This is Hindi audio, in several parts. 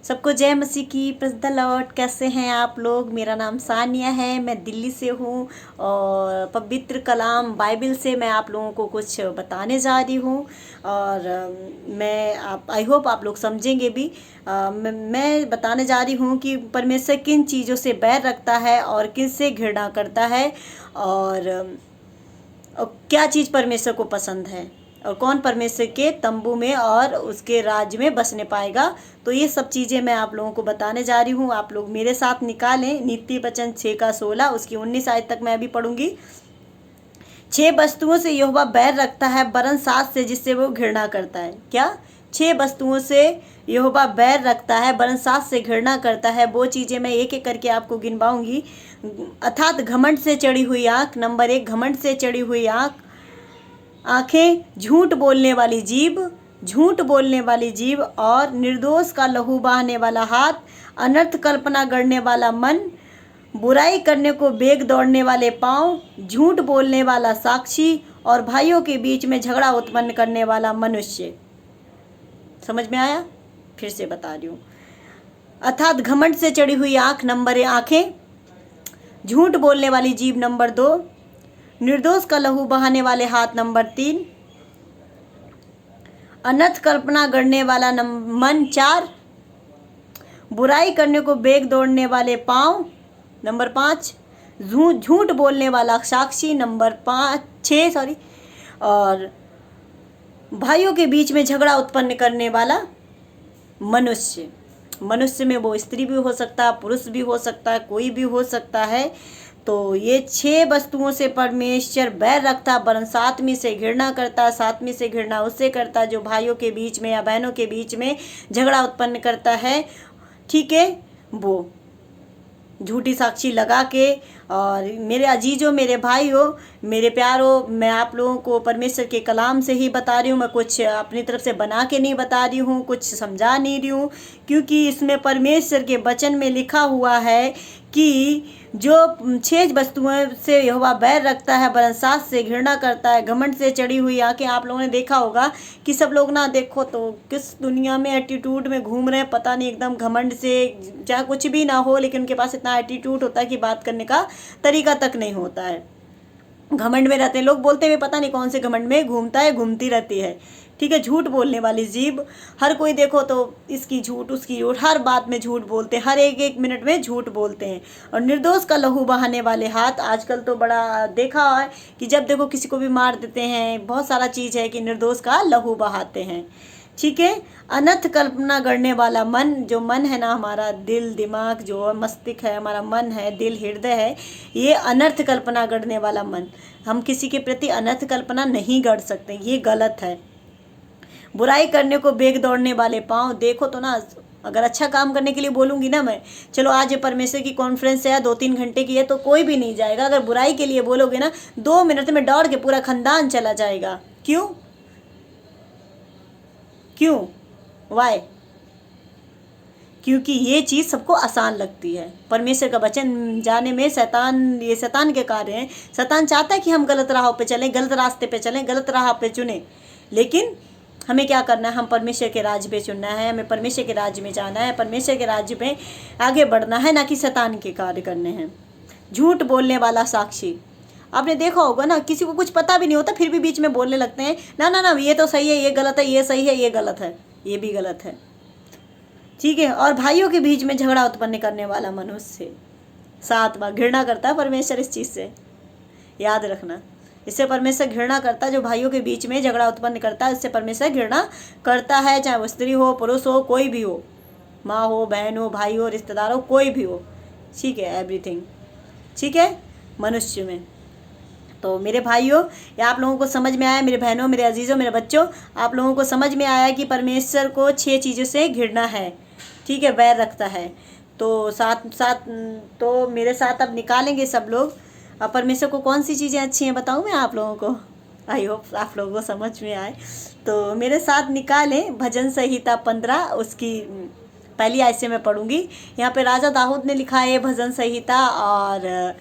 सबको जय मसीह की, प्रेज़ द लॉर्ड। कैसे हैं आप लोग? मेरा नाम सानिया है, मैं दिल्ली से हूँ और पवित्र कलाम बाइबल से मैं आप लोगों को कुछ बताने जा रही हूँ। और मैं आप आई होप आप लोग समझेंगे भी। मैं बताने जा रही हूँ कि परमेश्वर किन चीज़ों से बैर रखता है और किन से घृणा करता है, और क्या चीज़ परमेश्वर को पसंद है, और कौन परमेश्वर के तंबू में और उसके राज्य में बसने पाएगा। तो ये सब चीज़ें मैं आप लोगों को बताने जा रही हूँ। आप लोग मेरे साथ निकालें नीति वचन 6:16, उसकी 19 आयत तक मैं अभी पढ़ूंगी। 6 वस्तुओं से यहोवा बैर रखता है, वरन 7 से जिससे वो घृणा करता है। क्या? 6 वस्तुओं से यहोवा बैर रखता है, वरन 7 से घृणा करता है। वो चीज़ें मैं एक एक करके आपको गिनवाऊंगी। अर्थात घमंड से चढ़ी हुई आँख, नंबर 1, घमंड से चढ़ी हुई आँखें, झूठ बोलने वाली जीभ, झूठ बोलने वाली जीभ और निर्दोष का लहू बहाने वाला हाथ, अनर्थ कल्पना गढ़ने वाला मन, बुराई करने को बेग दौड़ने वाले पांव, झूठ बोलने वाला साक्षी और भाइयों के बीच में झगड़ा उत्पन्न करने वाला मनुष्य। समझ में आया? फिर से बता रही हूँ। अर्थात घमंड से चढ़ी हुई आँख, नंबर 1 आँखें, झूठ बोलने वाली जीभ, नंबर 2, निर्दोष का लहू बहाने वाले हाथ, नंबर 3, अनर्थ कल्पना गढ़ने वाला मन, 4, बुराई करने को बेग दौड़ने वाले पांव, नंबर 5, झूठ बोलने वाला साक्षी, नंबर 6, और भाइयों के बीच में झगड़ा उत्पन्न करने वाला मनुष्य। मनुष्य में वो स्त्री भी हो सकता है, पुरुष भी हो सकता है, कोई भी हो सकता है। तो ये 6 वस्तुओं से परमेश्वर बैर रखता, वरन 7वीं से घृणा करता। 7वीं से घृणा उससे करता जो भाइयों के बीच में या बहनों के बीच में झगड़ा उत्पन्न करता है। ठीक है, वो झूठी साक्षी लगा के। और मेरे अजीजों, मेरे भाइयों, मेरे प्यारों, मैं आप लोगों को परमेश्वर के कलाम से ही बता रही हूँ। मैं कुछ अपनी तरफ से बना के नहीं बता रही हूँ, कुछ समझा नहीं रही हूँ, क्योंकि इसमें परमेश्वर के वचन में लिखा हुआ है कि जो 6 वस्तुओं से यहोवा बैर रखता है, वरन 7 से घृणा करता है। घमंड से चढ़ी हुई आंखें, आप लोगों ने देखा होगा कि सब लोग ना, देखो तो किस दुनिया में एटीट्यूड में घूम रहे हैं, पता नहीं, एकदम घमंड से, चाहे कुछ भी ना हो लेकिन उनके पास इतना एटीट्यूड होता है कि बात करने का तरीका तक नहीं होता है। घमंड में रहते हैं लोग, बोलते हुए पता नहीं कौन से घमंड में घूमता है, घूमती रहती है। ठीक है, झूठ बोलने वाली जीभ, हर कोई देखो तो इसकी झूठ, उसकी झूठ, हर बात में झूठ बोलते हैं, हर एक मिनट में झूठ बोलते हैं। और निर्दोष का लहू बहाने वाले हाथ, आजकल तो बड़ा देखा है कि जब देखो किसी को भी मार देते हैं। बहुत सारा चीज़ है कि निर्दोष का लहू बहाते हैं। ठीक है, अनर्थ कल्पना गढ़ने वाला मन, जो मन है ना, हमारा दिल दिमाग, जो मस्तिष्क है, हमारा मन है, दिल हृदय है, ये अनर्थ कल्पना गढ़ने वाला मन। हम किसी के प्रति अनर्थ कल्पना नहीं गढ़ सकते, ये गलत है। बुराई करने को बेग दौड़ने वाले पाँव, देखो तो ना, अगर अच्छा काम करने के लिए बोलूँगी ना मैं, चलो आज ये परमेश्वर की कॉन्फ्रेंस है, 2-3 घंटे की है, तो कोई भी नहीं जाएगा। अगर बुराई के लिए बोलोगे ना, 2 मिनट में दौड़ के पूरा खानदान चला जाएगा। क्यों? वाई? क्योंकि ये चीज़ सबको आसान लगती है। परमेश्वर का वचन जाने में ये शैतान के कार्य हैं। शैतान चाहता है कि हम गलत राहों पे चलें, गलत रास्ते पे चलें, गलत राह पे चुनें। लेकिन हमें क्या करना है? हम परमेश्वर के राज्य पे चुनना है, हमें परमेश्वर के राज्य में जाना है, परमेश्वर के राज्य में आगे बढ़ना है, ना कि शैतान के कार्य करने हैं। झूठ बोलने वाला साक्षी, आपने देखा होगा ना, किसी को कुछ पता भी नहीं होता फिर भी बीच में बोलने लगते हैं, ना ना ना, ये तो सही है, ये गलत है, ये सही है, ये गलत है, ये भी गलत है। ठीक है, और भाइयों के बीच में झगड़ा उत्पन्न करने वाला मनुष्य। 7वां, घृणा करता है परमेश्वर इस चीज़ से, याद रखना। इससे परमेश्वर घृणा करता है, जो भाइयों के बीच में झगड़ा उत्पन्न करता है, इससे परमेश्वर घृणा करता है। चाहे वो स्त्री हो, पुरुष हो, कोई भी हो, माँ हो, बहन हो, भाई हो, रिश्तेदार हो, कोई भी हो। ठीक है, एवरीथिंग। ठीक है, मनुष्य में। तो मेरे भाइयों, ये आप लोगों को समझ में आया, मेरे बहनों, मेरे अजीज़ों, मेरे बच्चों, आप लोगों को समझ में आया कि परमेश्वर को 6 चीज़ों से घृणा है। ठीक है, बैर रखता है। तो तो मेरे साथ अब निकालेंगे सब लोग। अब परमेश्वर को कौन सी चीज़ें अच्छी हैं बताऊँ मैं आप लोगों को? आई होप आप लोगों को समझ में आए। तो मेरे साथ निकालें भजन संहिता 15, उसकी पहली आयत से मैं पढ़ूंगी। यहाँ पे राजा दाऊद ने लिखा है भजन संहिता, और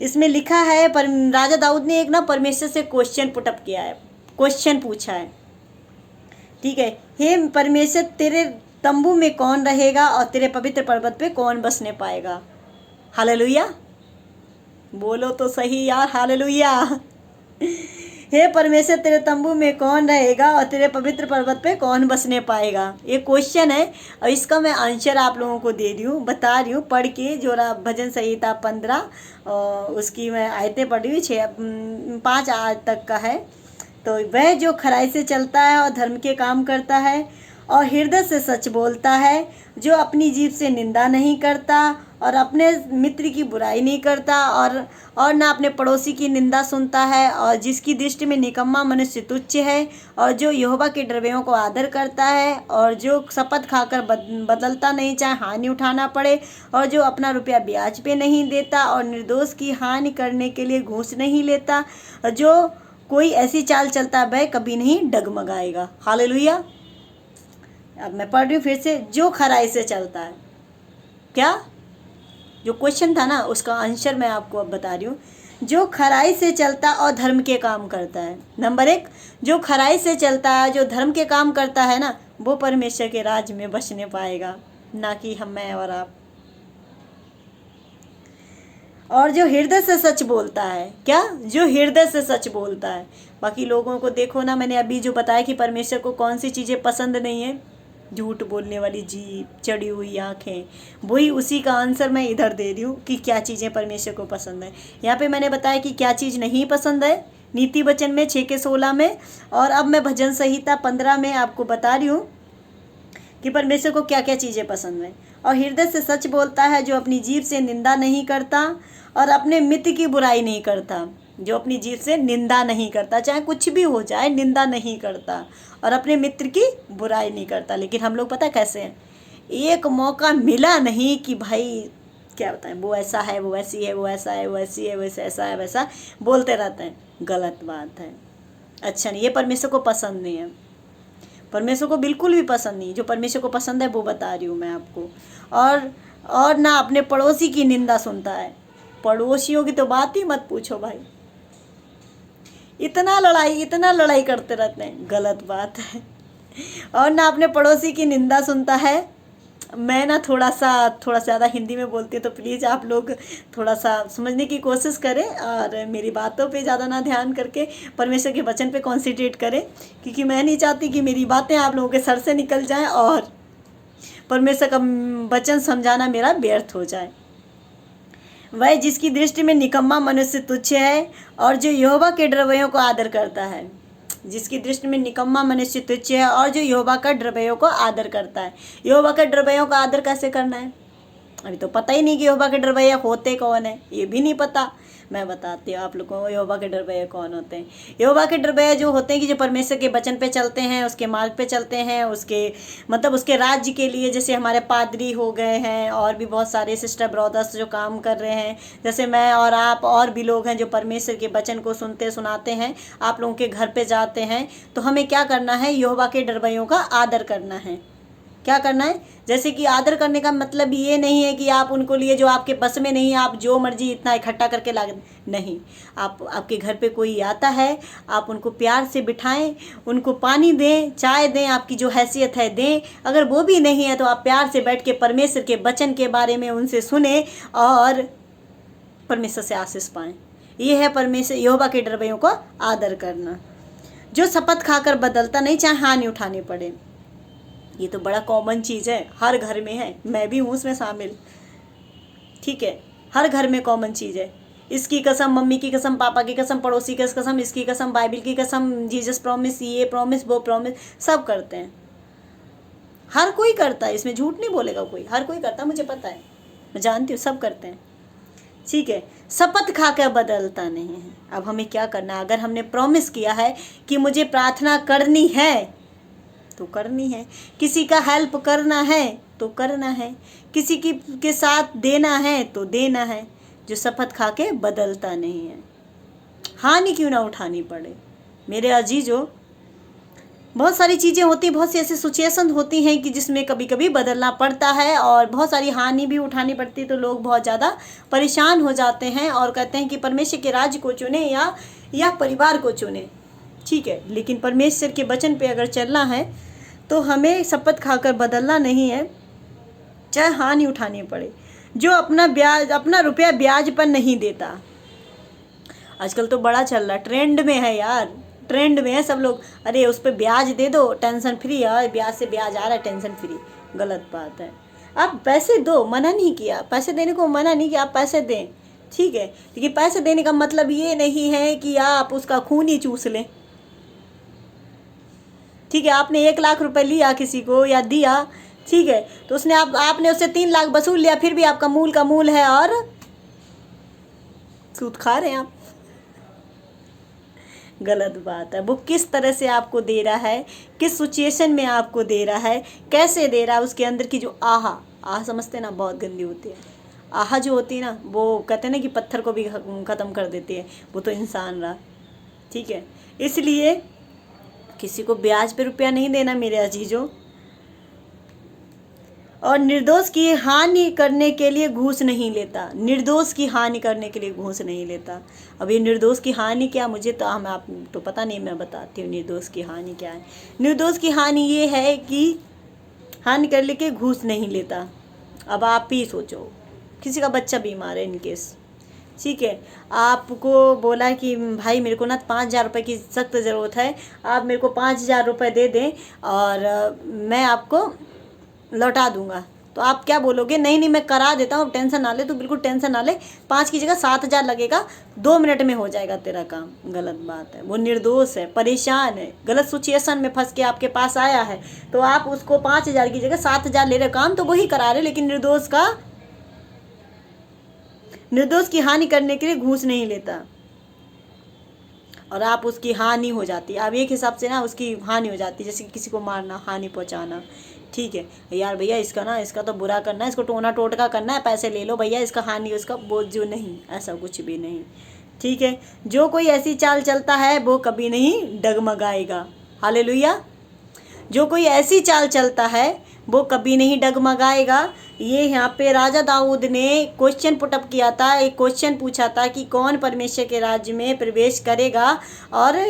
इसमें लिखा है, पर राजा दाऊद ने एक ना परमेश्वर से क्वेश्चन पुटअप किया है, क्वेश्चन पूछा है। ठीक है, हे परमेश्वर, तेरे तंबू में कौन रहेगा और तेरे पवित्र पर्वत पे कौन बसने पाएगा। हालेलुया, बोलो तो सही यार, हालेलुया। हे परमेश्वर, तेरे तंबू में कौन रहेगा और तेरे पवित्र पर्वत पे कौन बसने पाएगा। ये क्वेश्चन है और इसका मैं आंसर आप लोगों को दे रही हूँ, बता रही हूँ पढ़ के। जो भजन संहिता 15 उसकी मैं आयतें पढ़ी हुई 5 आज तक का है। तो वह जो खराई से चलता है और धर्म के काम करता है और हृदय से सच बोलता है, जो अपनी जीभ से निंदा नहीं करता और अपने मित्र की बुराई नहीं करता और ना अपने पड़ोसी की निंदा सुनता है, और जिसकी दृष्टि में निकम्मा मनुष्य तुच्छ है, और जो यहोवा के डरवैयों को आदर करता है, और जो शपथ खाकर बदलता नहीं चाहे हानि उठाना पड़े, और जो अपना रुपया ब्याज पे नहीं देता और निर्दोष की हानि करने के लिए घूस नहीं लेता, जो कोई ऐसी चाल चलता है वह कभी नहीं डगमगाएगा। हालेलुया। अब मैं पढ़ रही हूँ फिर से, जो खराई से चलता है। क्या जो क्वेश्चन था ना उसका आंसर मैं आपको अब बता रही हूँ। जो खराई से चलता और धर्म के काम करता है। नंबर 1, जो खराई से चलता है, जो धर्म के काम करता है ना, वो परमेश्वर के राज में बसने पाएगा, ना कि हम, मैं और आप। और जो हृदय से सच बोलता है। क्या? जो हृदय से सच बोलता है। बाकी लोगों को देखो ना, मैंने अभी जो बताया कि परमेश्वर को कौन सी चीज़ें पसंद नहीं है, झूठ बोलने वाली जीभ, चढ़ी हुई आंखें, वही उसी का आंसर मैं इधर दे रही हूँ कि क्या चीज़ें परमेश्वर को पसंद है। यहाँ पे मैंने बताया कि क्या चीज़ नहीं पसंद है, नीति वचन में 6:16 में, और अब मैं भजन संहिता 15 में आपको बता रही हूँ कि परमेश्वर को क्या क्या चीज़ें पसंद है। और हृदय से सच बोलता है, जो अपनी जीभ से निंदा नहीं करता और अपने मित्र की बुराई नहीं करता। जो अपनी जीभ से निंदा नहीं करता, चाहे कुछ भी हो जाए, निंदा नहीं करता और अपने मित्र की बुराई नहीं करता। लेकिन हम लोग पता कैसे हैं, एक मौका मिला नहीं कि भाई क्या बताएं, वो ऐसा है, वो ऐसी है, वो ऐसा है, वो ऐसी है, वैसा ऐसा है, वैसा बोलते रहते हैं। गलत बात है, अच्छा नहीं, ये परमेश्वर को पसंद नहीं है। परमेश्वर को बिल्कुल भी पसंद नहीं। जो परमेश्वर को पसंद है वो बता रही हूँ मैं आपको। और ना अपने पड़ोसी की निंदा सुनता है। पड़ोसियों की तो बात ही मत पूछो भाई, इतना लड़ाई करते रहते हैं, गलत बात है। और ना अपने पड़ोसी की निंदा सुनता है। मैं ना थोड़ा ज़्यादा हिंदी में बोलती हूँ, तो प्लीज़ आप लोग थोड़ा सा समझने की कोशिश करें और मेरी बातों पे ज़्यादा ना ध्यान करके परमेश्वर के वचन पे कॉन्सेंट्रेट करें, क्योंकि मैं नहीं चाहती कि मेरी बातें आप लोगों के सर से निकल जाएं और परमेश्वर का वचन समझाना मेरा व्यर्थ हो जाए। वह जिसकी दृष्टि में निकम्मा मनुष्य तुच्छ है और जो यहोवा के डरवैयों को आदर करता है। जिसकी दृष्टि में निकम्मा मनुष्य तुच्छ है और जो यहोवा का डरवैयों को आदर करता है। यहोवा के डरवैयों का आदर कैसे करना है, अभी तो पता ही नहीं कि यहोवा के डरवैया होते कौन है, ये भी नहीं पता। मैं बताती हूँ आप लोगों को यहोवा के डरवैया कौन होते हैं। यहोवा के डरवैया जो होते हैं कि जो परमेश्वर के वचन पे चलते हैं, उसके मार्ग पे चलते हैं, उसके मतलब उसके राज्य के लिए। जैसे हमारे पादरी हो गए हैं और भी बहुत सारे सिस्टर ब्रदर्स जो काम कर रहे हैं, जैसे मैं और आप और भी लोग हैं जो परमेश्वर के वचन को सुनते सुनाते हैं, आप लोगों के घर पे जाते हैं। तो हमें क्या करना है, यहोवा के डरवैयों का आदर करना है। क्या करना है, जैसे कि आदर करने का मतलब ये नहीं है कि आप उनको लिए जो आपके बस में नहीं, आप जो मर्जी इतना इकट्ठा करके ला नहीं। आपके घर पे कोई आता है, आप उनको प्यार से बिठाएं, उनको पानी दें, चाय दें, आपकी जो हैसियत है दें। अगर वो भी नहीं है तो आप प्यार से बैठ के परमेश्वर के वचन के बारे में उनसे सुने और परमेश्वर से आशीष पाएं। ये है परमेश्वर यहोवा के डरवैयों को आदर करना। जो शपथ खाकर बदलता नहीं, चाहे हानि उठानी पड़े। ये तो बड़ा कॉमन चीज़ है, हर घर में है, मैं भी हूँ उसमें शामिल। ठीक है, हर घर में कॉमन चीज़ है। इसकी कसम, मम्मी की कसम, पापा की कसम, पड़ोसी की कसम, इसकी कसम, बाइबल की कसम, जीसस प्रॉमिस, ये प्रॉमिस, वो प्रॉमिस, सब करते हैं। हर कोई करता है, इसमें झूठ नहीं बोलेगा कोई, हर कोई करता है, मुझे पता है, मैं जानती हूँ, सब करते हैं। ठीक है, शपथ खा कर बदलता नहीं है। अब हमें क्या करना है, अगर हमने प्रॉमिस किया है कि मुझे प्रार्थना करनी है तो करनी है, किसी का हेल्प करना है तो करना है, किसी की के साथ देना है तो देना है। जो शपथ खा के बदलता नहीं है, हानि क्यों ना उठानी पड़े। मेरे अजीजों, बहुत सारी चीज़ें होती, बहुत सी ऐसी सिचुएशन होती हैं कि जिसमें कभी कभी बदलना पड़ता है और बहुत सारी हानि भी उठानी पड़ती है, तो लोग बहुत ज़्यादा परेशान हो जाते हैं और कहते हैं कि परमेश्वर के राज्य को चुने या परिवार को चुने। ठीक है, लेकिन परमेश्वर के वचन पे अगर चलना है तो हमें शपथ खाकर बदलना नहीं है, चाहे हानि उठानी पड़े। जो अपना रुपया ब्याज पर नहीं देता, आजकल तो बड़ा चल रहा, ट्रेंड में है यार, ट्रेंड में है सब लोग, अरे उस पर ब्याज दे दो, टेंशन फ्री है, ब्याज से ब्याज आ रहा है, टेंशन फ्री। गलत बात है। आप पैसे दो, मना नहीं किया, पैसे देने को मना नहीं किया, आप पैसे दें, ठीक है, लेकिन पैसे देने का मतलब ये नहीं है कि आप उसका खून ही चूस लें। ठीक है, आपने 1 लाख रुपए लिया किसी को या दिया, ठीक है, तो उसने आपने उससे 3 लाख वसूल लिया, फिर भी आपका मूल का मूल है और सूद खा रहे हैं आप। गलत बात है। वो किस तरह से आपको दे रहा है, किस सिचुएशन में आपको दे रहा है, कैसे दे रहा है, उसके अंदर की जो आह समझते ना, बहुत गंदी होती है। आह जो होती है ना, वो कहते हैं ना कि पत्थर को भी ख़त्म कर देती है, वो तो इंसान रहा। ठीक है, इसलिए किसी को ब्याज पे रुपया नहीं देना मेरे अजीजों, और निर्दोष की हानि करने के लिए घूस नहीं लेता। निर्दोष की हानि करने के लिए घूस नहीं लेता। अब ये निर्दोष की हानि क्या, मुझे तो आप तो पता नहीं, मैं बताती हूँ निर्दोष की हानि क्या है। निर्दोष की हानि ये है कि हानि कर लेके घूस नहीं लेता। अब आप ही सोचो, किसी का बच्चा बीमार है इनकेस, ठीक है, आपको बोला कि भाई मेरे को ना 5,000 रुपये की सख्त ज़रूरत है, आप मेरे को 5,000 रुपये दे दें और मैं आपको लौटा दूंगा। तो आप क्या बोलोगे, नहीं नहीं मैं करा देता हूँ, टेंशन ना ले, तो बिल्कुल टेंशन ना ले, 5 की जगह 7,000 लगेगा, 2 मिनट में हो जाएगा तेरा काम। गलत बात है। वो निर्दोष है, परेशान है, गलत सिचुएशन में फंस के आपके पास आया है, तो आप उसको 5,000 की जगह 7,000 ले रहे, काम तो वही करा रहे, लेकिन निर्दोष की हानि करने के लिए घूस नहीं लेता, और आप उसकी हानि हो जाती है। अब एक हिसाब से ना उसकी हानि हो जाती है, जैसे किसी को मारना, हानि पहुंचाना। ठीक है यार, भैया इसका तो बुरा करना है, इसको टोना टोटका करना है, पैसे ले लो भैया, इसका हानि उसका बोझ जो नहीं, ऐसा कुछ भी नहीं। ठीक है, जो कोई ऐसी चाल चलता है वो कभी नहीं डगमगाएगा। हालेलुया। जो कोई ऐसी चाल चलता है वो कभी नहीं डगमगाएगा। ये यहाँ पे राजा दाऊद ने क्वेश्चन पुटअप किया था, एक क्वेश्चन पूछा था कि कौन परमेश्वर के राज्य में प्रवेश करेगा। और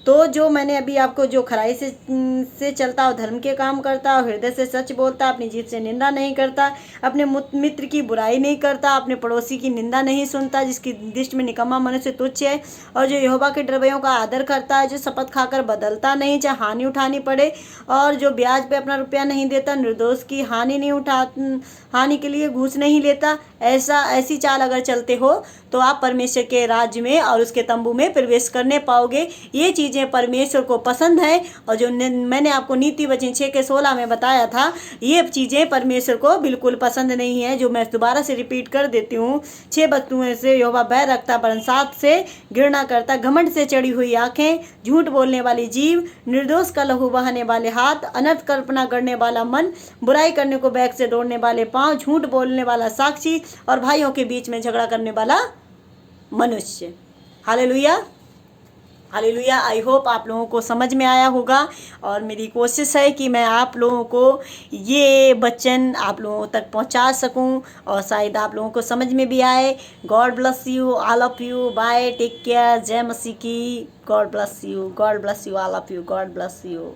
तो जो मैंने अभी आपको, जो खराई से चलता और धर्म के काम करता और हृदय से सच बोलता, अपनी जीभ से निंदा नहीं करता, अपने मित्र की बुराई नहीं करता, अपने पड़ोसी की निंदा नहीं सुनता, जिसकी दृष्टि में निकम्मा मनुष्य तुच्छ है, और जो यहोवा के डरवैयों का आदर करता है, जो शपथ खाकर बदलता नहीं चाहे हानि उठानी पड़े, और जो ब्याज पे अपना रुपया नहीं देता, निर्दोष की हानि के लिए घूस नहीं लेता, ऐसी चाल अगर चलते हो तो आप परमेश्वर के राज्य में और उसके तंबू में प्रवेश करने पाओगे। ये चीज़ें परमेश्वर को पसंद है, और जो मैंने आपको नीति वचन 6:16 में बताया था, ये चीज़ें परमेश्वर को बिल्कुल पसंद नहीं है। जो मैं दोबारा से रिपीट कर देती हूँ, 6 वस्तुओं से यहोवा बैर रखता, वरन 7 से घृणा करता, घमंड से चढ़ी हुई आँखें, झूठ बोलने वाली जीभ, निर्दोष का लहू बहाने वाले हाथ, अनर्थ कल्पना करने वाला मन, बुराई करने को बैग से दौड़ने वाले पाँव, झूठ बोलने वाला साक्षी, और भाइयों के बीच में झगड़ा करने वाला मनुष्य। Hallelujah, hallelujah. आई होप आप लोगों को समझ में आया होगा, और मेरी कोशिश है कि मैं आप लोगों को ये वचन आप लोगों तक पहुंचा सकूं, और शायद आप लोगों को समझ में भी आए। God bless you all of you, bye, take care, जय मसीह की। God bless you, all of you, God bless you.